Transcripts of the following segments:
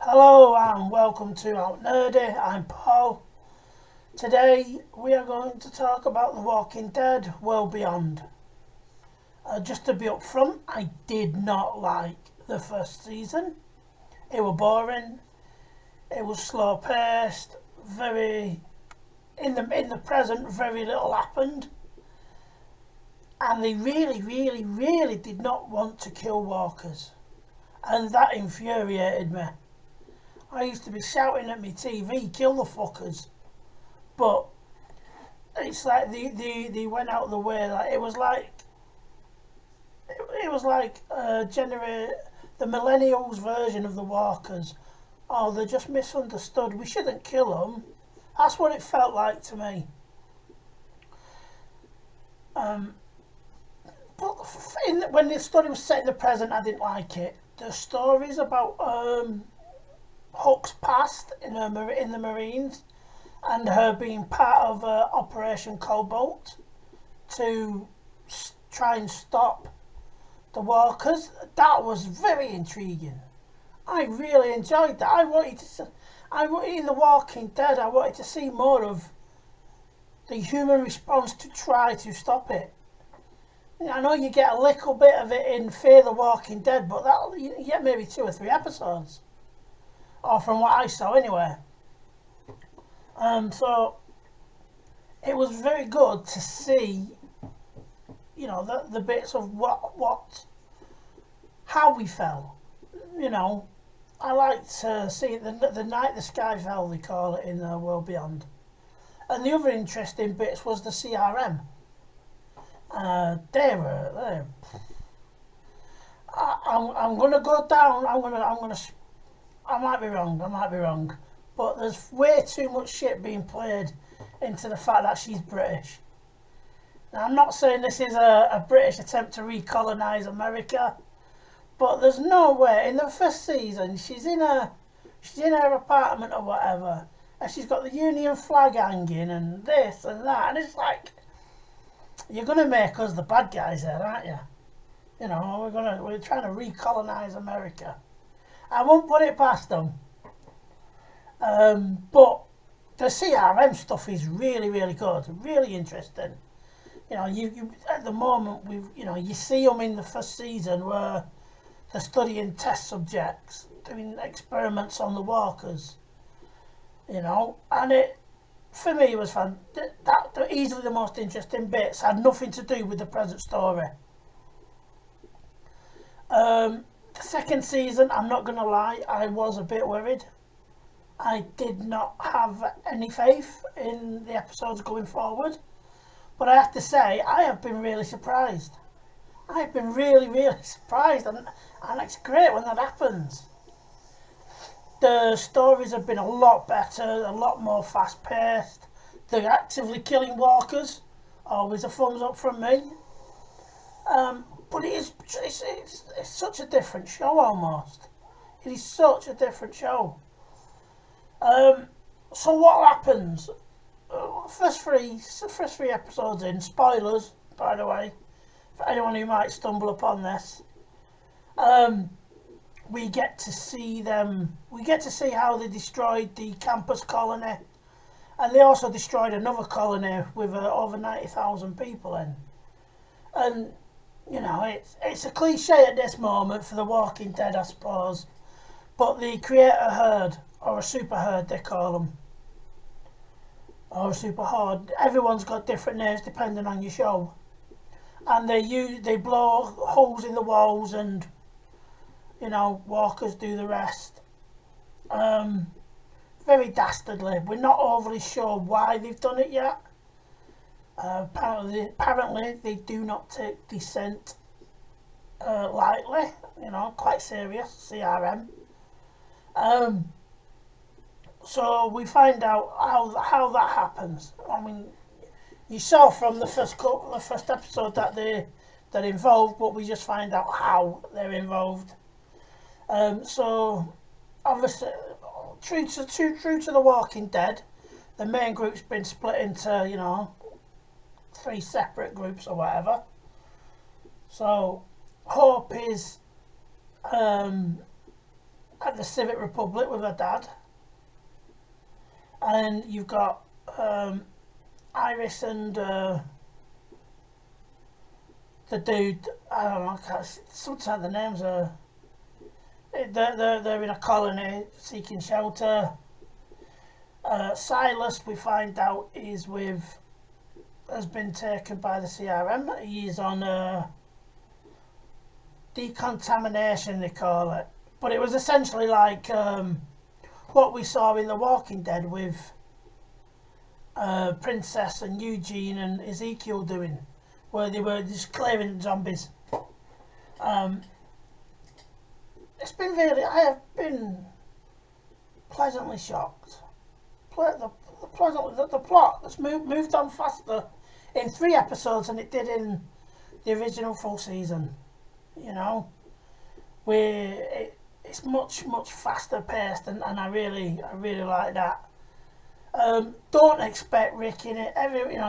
Hello and welcome to Out Nerdy. I'm Paul. Today we are going to talk about The Walking Dead World Beyond. Just to be upfront, I did not like the first season. It was boring. It was slow paced. Very in the present, very little happened, and they really did not want to kill walkers, and that infuriated me. I used to be shouting at my TV, kill the fuckers. But it's like they went out of the way. Like it was like generate the millennials version of the walkers. Oh, they're just misunderstood. We shouldn't kill them. That's what it felt like to me. Um, but when the story was set in the present, I didn't like it. The stories about Hook's past in the Marines and her being part of Operation Cobalt to try and stop the walkers. That was very intriguing. I really enjoyed that. In The Walking Dead, I wanted to see more of the human response to try to stop it. I know you get a little bit of it in Fear the Walking Dead, but you get maybe 2 or 3 episodes, or from what I saw anyway. So it was very good to see, the bits of how we fell. I like to see the night the sky fell, they call it in the World Beyond. And the other interesting bits was the CRM. They were. I'm gonna go down. I might be wrong. But there's way too much shit being played into the fact that she's British. Now, I'm not saying this is a British attempt to recolonise America, but there's no way. In the first season, she's in her apartment or whatever, and she's got the Union flag hanging and this and that, and it's like, you're gonna make us the bad guys there, aren't you? We're trying to recolonise America. I won't put it past them. But the CRM stuff is really good, really interesting. You at the moment you see them in the first season where they're studying test subjects, doing experiments on the walkers. And it for me was fun. That easily the most interesting bits had nothing to do with the present story. The second season, I'm not gonna lie, I was a bit worried. I did not have any faith in the episodes going forward, but I have to say I have been really surprised. I've been really surprised, and it's great when that happens. The stories have been a lot better, a lot more fast paced. They're actively killing walkers, always a thumbs up from me. But it's such a different show almost. It is such a different show. So what happens? First three episodes in. Spoilers, by the way, for anyone who might stumble upon this. We get to see them. We get to see how they destroyed the campus colony, and they also destroyed another colony with over 90,000 people in. And it's a cliche at this moment for The Walking Dead, I suppose. But the creator herd, or a super herd they call them, or a super horde. Everyone's got different names depending on your show. And they blow holes in the walls, and walkers do the rest. Very dastardly. We're not overly sure why they've done it yet. Apparently they do not take dissent lightly. Quite serious. CRM. So we find out how that happens. I mean, you saw from the first episode that they're involved, but we just find out how they're involved. So obviously, true to The Walking Dead, the main group's been split into 3 separate groups or whatever. So Hope is at the Civic Republic with her dad. And you've got Iris and the dude, I don't know, sometimes the names are, they're in a colony seeking shelter. Silas, we find out, has been taken by the CRM. He's on decontamination, they call it. But it was essentially like what we saw in The Walking Dead with Princess and Eugene and Ezekiel doing, where they were just clearing zombies. It's been really, I have been pleasantly shocked. The plot has moved on faster in 3 episodes than it did in the original full season. You know, it's much faster paced, and I really like that. Don't expect Rick in it.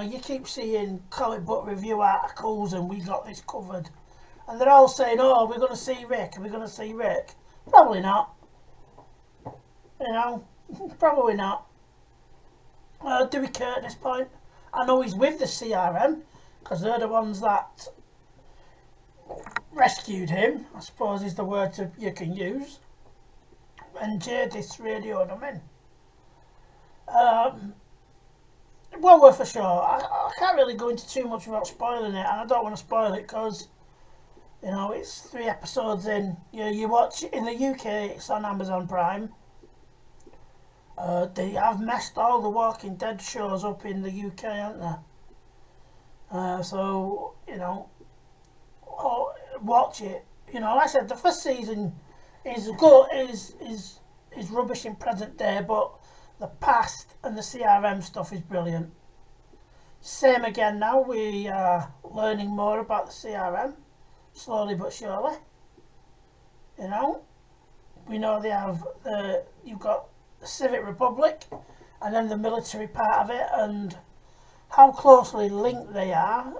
You keep seeing comic book review articles and we got this covered, and they're all saying, "Oh, we're going to see Rick. We're going to see Rick." Probably not. Probably not. Do we care at this point? I know he's with the CRM because they're the ones that rescued him, I suppose is the word you can use, and Jadis radioed him in. Well worth a show. I can't really go into too much without spoiling it, and I don't want to spoil it because it's 3 episodes in. You watch in the UK, it's on Amazon Prime. They have messed all the Walking Dead shows up in the UK, haven't they? So watch it. Like I said, the first season is good, is rubbish in present day, but the past and the CRM stuff is brilliant. Same again now. We are learning more about the CRM, slowly but surely. We know they have you've got the Civic Republic and then the military part of it, and how closely linked they are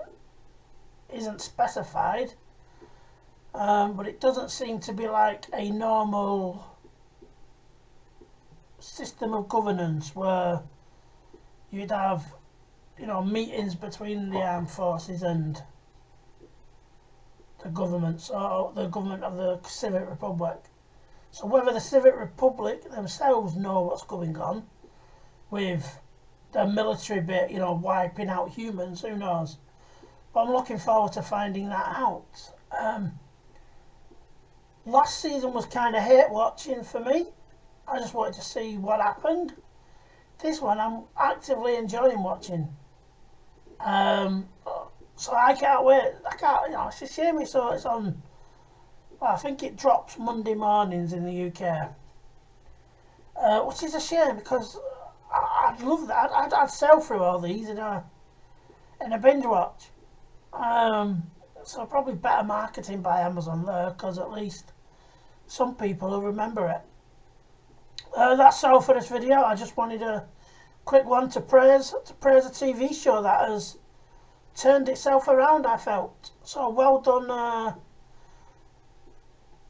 isn't specified, but it doesn't seem to be like a normal system of governance where you'd have meetings between the armed forces and the governments, or the government of the Civic Republic. So whether the Civic Republic themselves know what's going on with the military bit, wiping out humans, who knows? But I'm looking forward to finding that out. Last season was kind of hate watching for me. I just wanted to see what happened. This one I'm actively enjoying watching. So I can't wait. It's a shame it's on. Well, I think it drops Monday mornings in the UK, which is a shame because I'd love that. I'd sail through all these in a binge watch. So probably better marketing by Amazon there, because at least some people will remember it. That's all for this video. I just wanted a quick one to praise a TV show that has turned itself around, I felt. So well done,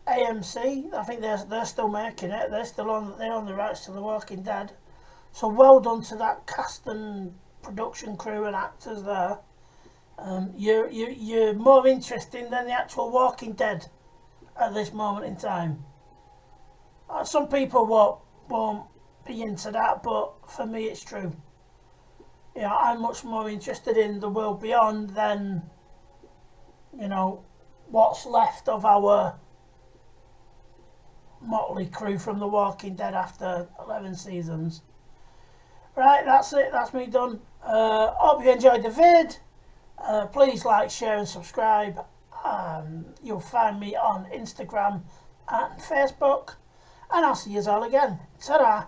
AMC. I think they're still making it. They own the rights to The Walking Dead. So well done to that cast and production crew and actors there. You're more interesting than the actual Walking Dead at this moment in time. Some people won't be into that, but for me it's true. I'm much more interested in the world beyond than what's left of our motley crew from The Walking Dead after 11 seasons. Right, that's it. That's me done. Hope you enjoyed the vid. Please like, share and subscribe. You'll find me on Instagram and Facebook, and I'll see you all again. Ta-da!